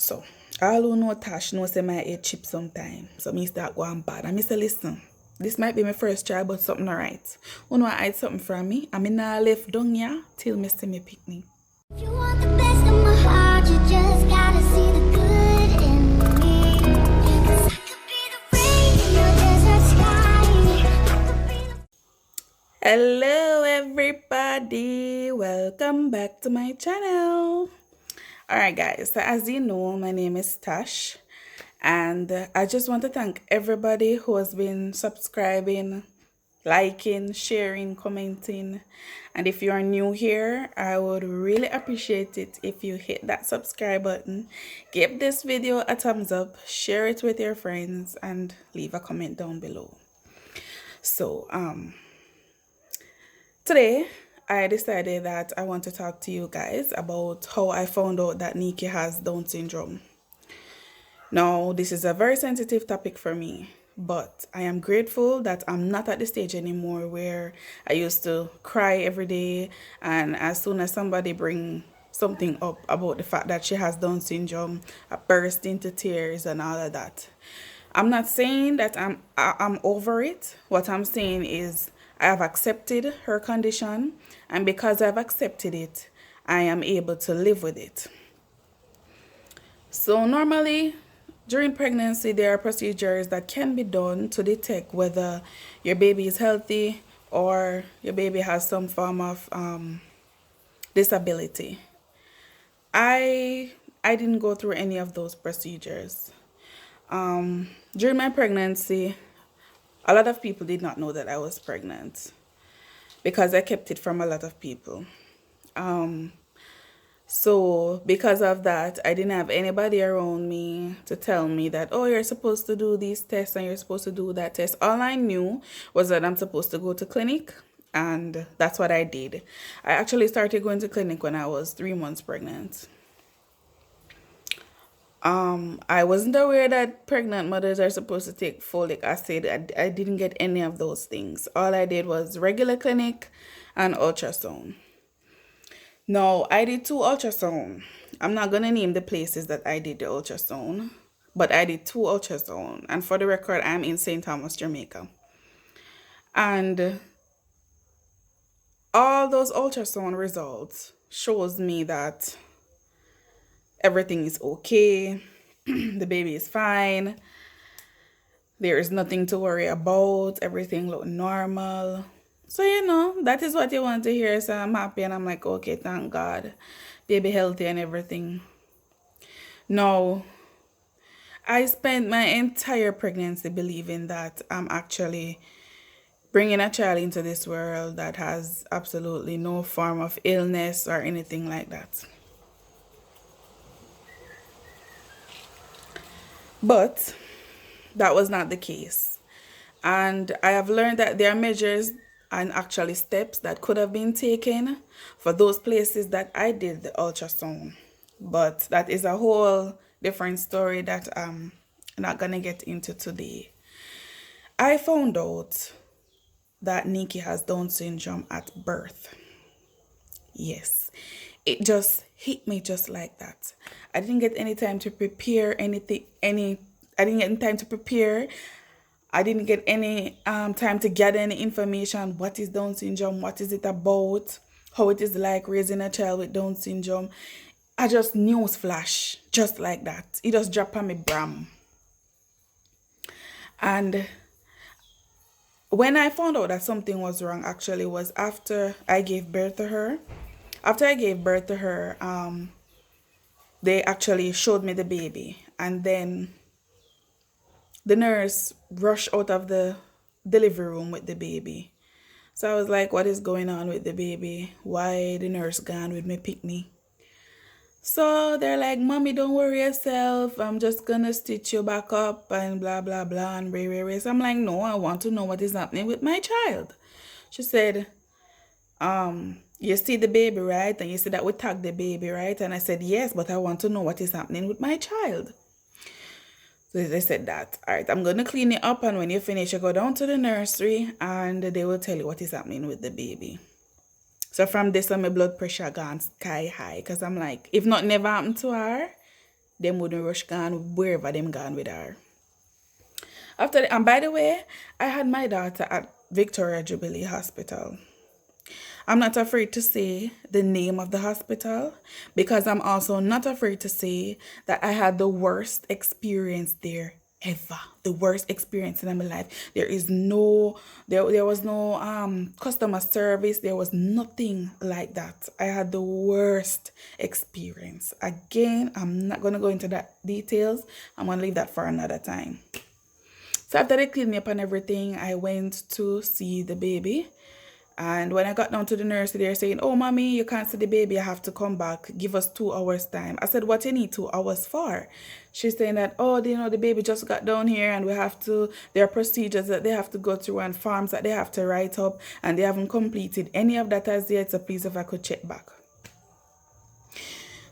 So, all who know Tash know say my head chip sometime. So, me start going bad. And me say, listen, this might be my first try, but something alright. You know, I hide something from me. I mean, not left down here till me see me pick me. If you want the best of my heart, you just gotta see the good in me. 'Cause I could be the rain in your desert sky. I could be the... Hello, everybody. Welcome back to my channel. Alright guys, so as you know, my name is Tash, and I just want to thank everybody who has been subscribing, liking, sharing, commenting. And if you are new here, I would really appreciate it if you hit that subscribe button, give this video a thumbs up, share it with your friends, and leave a comment down below. So today I decided that I want to talk to you guys about how I found out that Neekie has Down syndrome. Now, this is a very sensitive topic for me, but I am grateful that I'm not at the stage anymore where I used to cry every day, and as soon as somebody bring something up about the fact that she has Down syndrome, I burst into tears and all of that. I'm not saying that I'm over it. What I'm saying is I have accepted her condition, and because I've accepted it, I am able to live with it. So normally, during pregnancy, there are procedures that can be done to detect whether your baby is healthy or your baby has some form of disability. I didn't go through any of those procedures. During my pregnancy, a lot of people did not know that I was pregnant because I kept it from a lot of people. So because of that, I didn't have anybody around me to tell me that, oh, you're supposed to do these tests and you're supposed to do that test. All I knew was that I'm supposed to go to clinic, and that's what I did. I actually started going to clinic when I was 3 months pregnant. I wasn't aware that pregnant mothers are supposed to take folic acid. I didn't get any of those things. All I did was regular clinic and ultrasound. No, I did 2 ultrasound. I'm not going to name the places that I did the ultrasound, but I did 2 ultrasound. And for the record, I'm in St. Thomas, Jamaica. And all those ultrasound results shows me that everything is okay. The baby is fine. There is nothing to worry about. Everything look normal. So, that is what you want to hear. So I'm happy and I'm like, okay, thank God. Baby healthy and everything. Now, I spent my entire pregnancy believing that I'm actually bringing a child into this world that has absolutely no form of illness or anything like that. But that was not the case. And I have learned that there are measures and actually steps that could have been taken for those places that I did the ultrasound. But that is a whole different story that I'm not going to get into today. I found out that Neekie has Down syndrome at birth. Yes, it just hit me just like that. I didn't get any time to prepare anything. I didn't get any time to prepare. I didn't get any time to gather any information. What is Down syndrome? What is it about? How it is like raising a child with Down syndrome? I just news flash just like that. It just dropped on me bram. And when I found out that something was wrong, actually was after I gave birth to her. After I gave birth to her, they actually showed me the baby, and then the nurse rushed out of the delivery room with the baby. So I was like, what is going on with the baby? Why the nurse gone with me picnic? So they're like, Mommy, don't worry yourself. I'm just gonna stitch you back up and blah, blah, blah, and rah. So I'm like, no, I want to know what is happening with my child. She said, you see the baby, right? And you see that we tagged the baby, right? And I said, yes, but I want to know what is happening with my child. So they said that, all right, I'm going to clean it up, and when you finish, you go down to the nursery and they will tell you what is happening with the baby. So from this, my blood pressure gone sky high, because I'm like, if not never happened to her, them wouldn't rush gone wherever them gone with her. After and by the way, I had my daughter at Victoria Jubilee Hospital. I'm not afraid to say the name of the hospital because I'm also not afraid to say that I had the worst experience there ever. The worst experience in my life. There was no customer service. There was nothing like that. I had the worst experience. Again, I'm not gonna go into that details. I'm gonna leave that for another time. So after they cleaned me up and everything, I went to see the baby. And when I got down to the nurse, they're saying, "Oh, mommy, you can't see the baby. I have to come back. Give us 2 hours time." I said, "What you need 2 hours for?" She's saying that, "Oh, the baby just got down here and there are procedures that they have to go through and forms that they have to write up and they haven't completed any of that as yet. So please, if I could check back."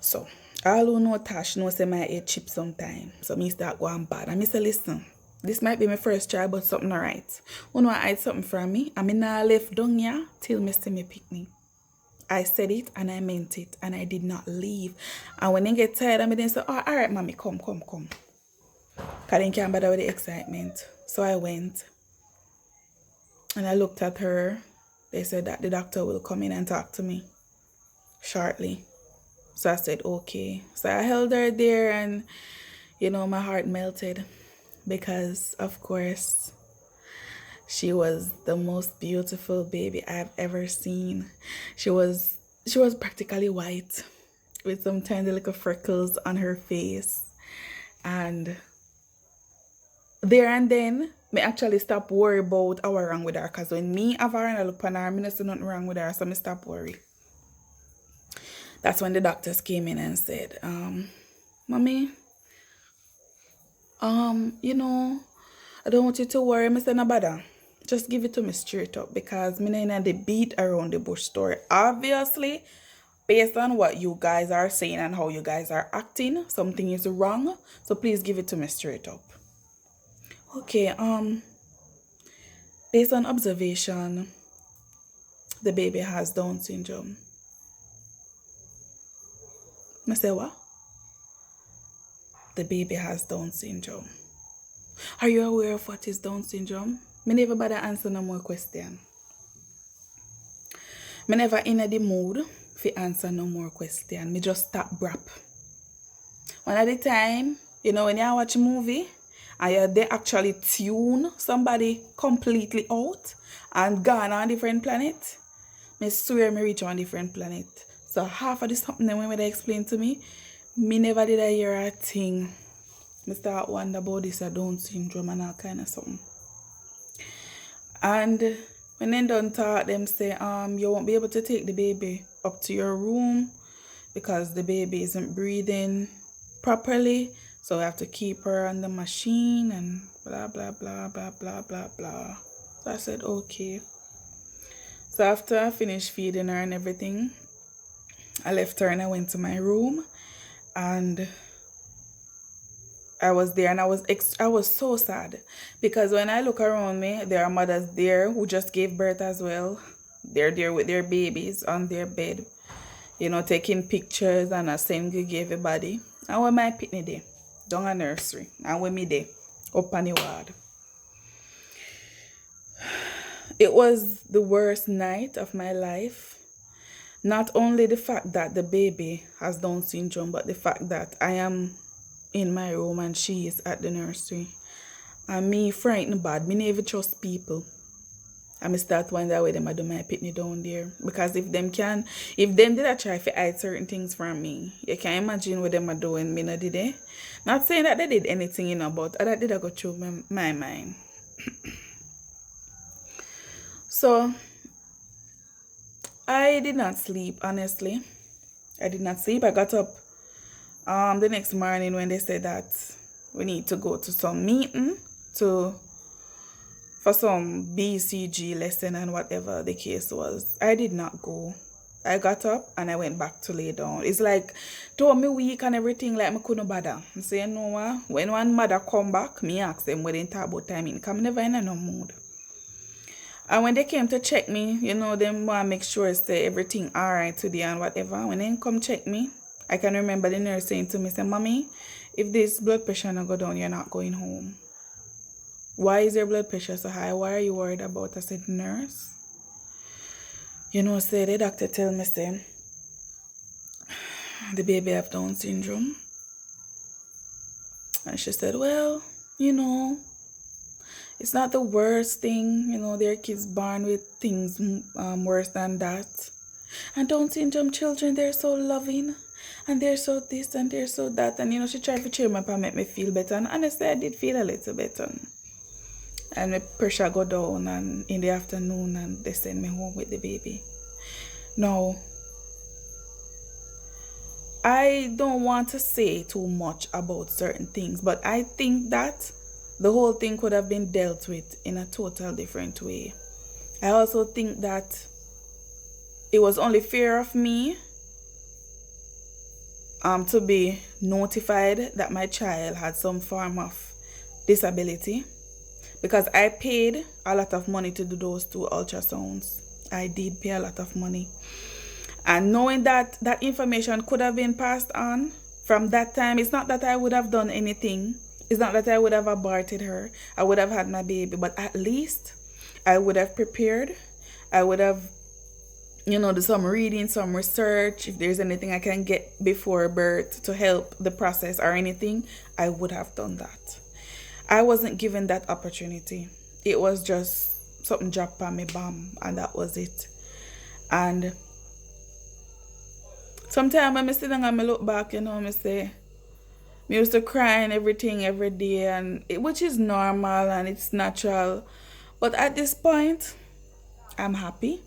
So, all who know Tash know say my head chip sometime. So me start going bad. And me say, "Listen, this might be my first try, but something alright. When I hide something from me, I mean I left down here till me see me pick me." I said it and I meant it and I did not leave. And when they get tired, I then say, "Oh, alright, mommy, come. Cause they can't bother with the excitement." So I went and I looked at her. They said that the doctor will come in and talk to me shortly. So I said, okay. So I held her there and, my heart melted because, of course, she was the most beautiful baby I've ever seen. She was practically white with some tiny little freckles on her face. And there and then, me actually stop worry about our wrong with her. Because when me have her and I look on her, I don't see nothing wrong with her. So me stop worry. That's when the doctors came in and said, "Mommy, I don't want you to worry, Mr. Nabada. Just give it to me straight up because me not in the beat around the bush story. Obviously, based on what you guys are saying and how you guys are acting, something is wrong. So please give it to me straight up." Okay, based on observation, the baby has Down syndrome. I say what? The baby has Down syndrome. Are you aware of what is Down syndrome? Me never bother answer no more question. Me never in the mood for answer no more question. Me just stop brap. One at the time, when you watch a movie and they actually tune somebody completely out and gone on a different planet, me swear me reach on a different planet. So half of this something when they explain to me never did I hear a thing. I start wonder about this Down syndrome and all kind of something. And when they done talk, them say, you won't be able to take the baby up to your room because the baby isn't breathing properly. So we have to keep her on the machine and blah, blah, blah, blah, blah, blah, blah. So I said, okay. So after I finished feeding her and everything, I left her and I went to my room and I was there and I was so sad because when I look around me, there are mothers there who just gave birth as well. They're there with their babies on their bed, taking pictures and I send give everybody. And when my pitney there, down a nursery, and when me there, up on the ward. It was the worst night of my life. Not only the fact that the baby has Down syndrome, but the fact that I am in my room and she is at the nursery. And me frightened bad. Me never trust people. I me start wonder where them I do my pitney down there. Because if them did I try to hide certain things from me, you can imagine what them are doing me no did they. Not saying that they did anything, but that did I go through my mind. So I did not sleep, honestly. I did not sleep. I got up the next morning when they said that we need to go to some meeting for some BCG lesson and whatever the case was. I did not go. I got up and I went back to lay down. It's like told me weak and everything like me couldn't bother. I say, you know what? When one mother come back, me ask them what they talk about timing. Because I never in no mood. And when they came to check me, them want to make sure say everything alright today and whatever. When they come check me, I can remember the nurse saying to me, say, Mommy, if this blood pressure not go down, you're not going home. Why is your blood pressure so high? Why are you worried about? I said, Nurse, say the doctor tell me, say, the baby have Down syndrome. And she said, well, it's not the worst thing. There are kids born with things worse than that. And Down syndrome children, they're so loving. And they're so this and they're so that. And, she tried to cheer me up and make me feel better. And honestly, I did feel a little better. And my pressure go down and in the afternoon and they send me home with the baby. Now, I don't want to say too much about certain things, but I think that the whole thing could have been dealt with in a total different way. I also think that it was only fair of me to be notified that my child had some form of disability, because I paid a lot of money to do those 2 ultrasounds. I did pay a lot of money. And knowing that that information could have been passed on from that time, it's not that I would have done anything. It's not that I would have aborted her. I would have had my baby. But at least I would have prepared. I would have, do some reading, some research. If there's anything I can get before birth to help the process or anything, I would have done that. I wasn't given that opportunity. It was just something dropped on me, bam, and that was it. And sometimes when I sit down and I look back, I say, I used to cry and everything every day, and which is normal and it's natural. But at this point, I'm happy.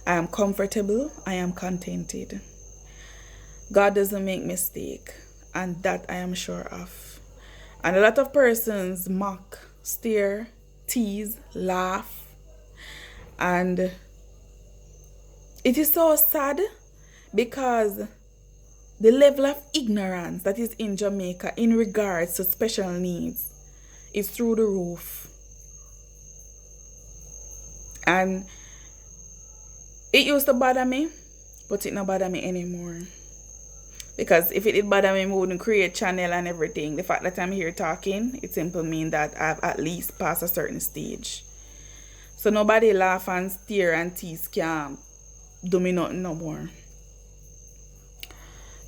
I am comfortable. I am contented. God doesn't make mistake, and that I am sure of. And a lot of persons mock, stare, tease, laugh, and it is so sad because the level of ignorance that is in Jamaica in regards to special needs is through the roof. And it used to bother me, but it don't bother me anymore. Because if it did bother me, we wouldn't create channel and everything. The fact that I'm here talking, it simply means that I've at least passed a certain stage. So nobody laugh and stare and tease can't do me nothing no more.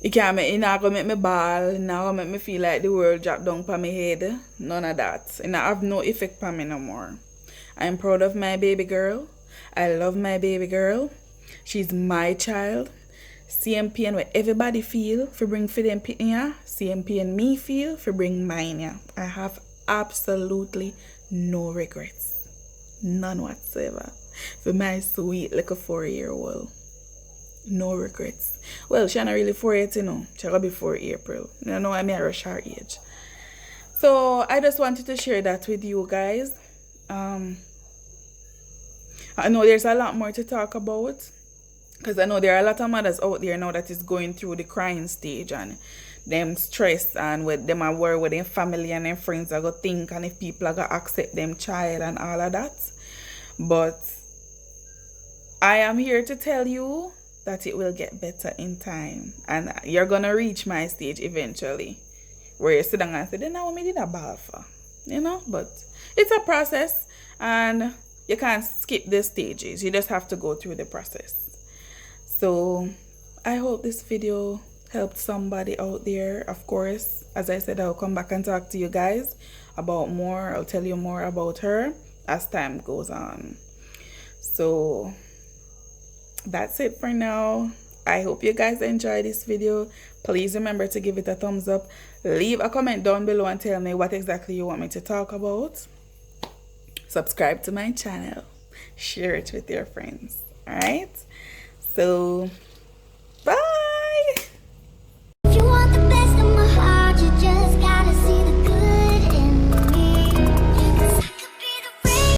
It not gonna make me bawl, it not gonna make me feel like the world dropped down on my head. None of that. It not have no effect on me no more. I'm proud of my baby girl. I love my baby girl. She's my child. Same pain where everybody feel for bring for them here. Same pain me feel for bring mine here. I have absolutely no regrets. None whatsoever. For my sweet little 4-year-old. No regrets. Well, she's not really 4 yet, She's gonna be 4 April. I'm a rush her age. So I just wanted to share that with you guys. I know there's a lot more to talk about, because I know there are a lot of mothers out there now that is going through the crying stage and them stress and with them are worried with their family and their friends are going to think and if people are going to accept them child and all of that. But I am here to tell you that it will get better in time and you're going to reach my stage eventually where you sit down and say, then now we did a ball for, but it's a process and you can't skip the stages. You just have to go through the process. So I hope this video helped somebody out there. Of course, as I said, I'll come back and talk to you guys about more. I'll tell you more about her as time goes on. So that's it for now. I hope you guys enjoyed this video. Please remember to give it a thumbs up. Leave a comment down below and tell me what exactly you want me to talk about. Subscribe to my channel. Share it with your friends. Alright? So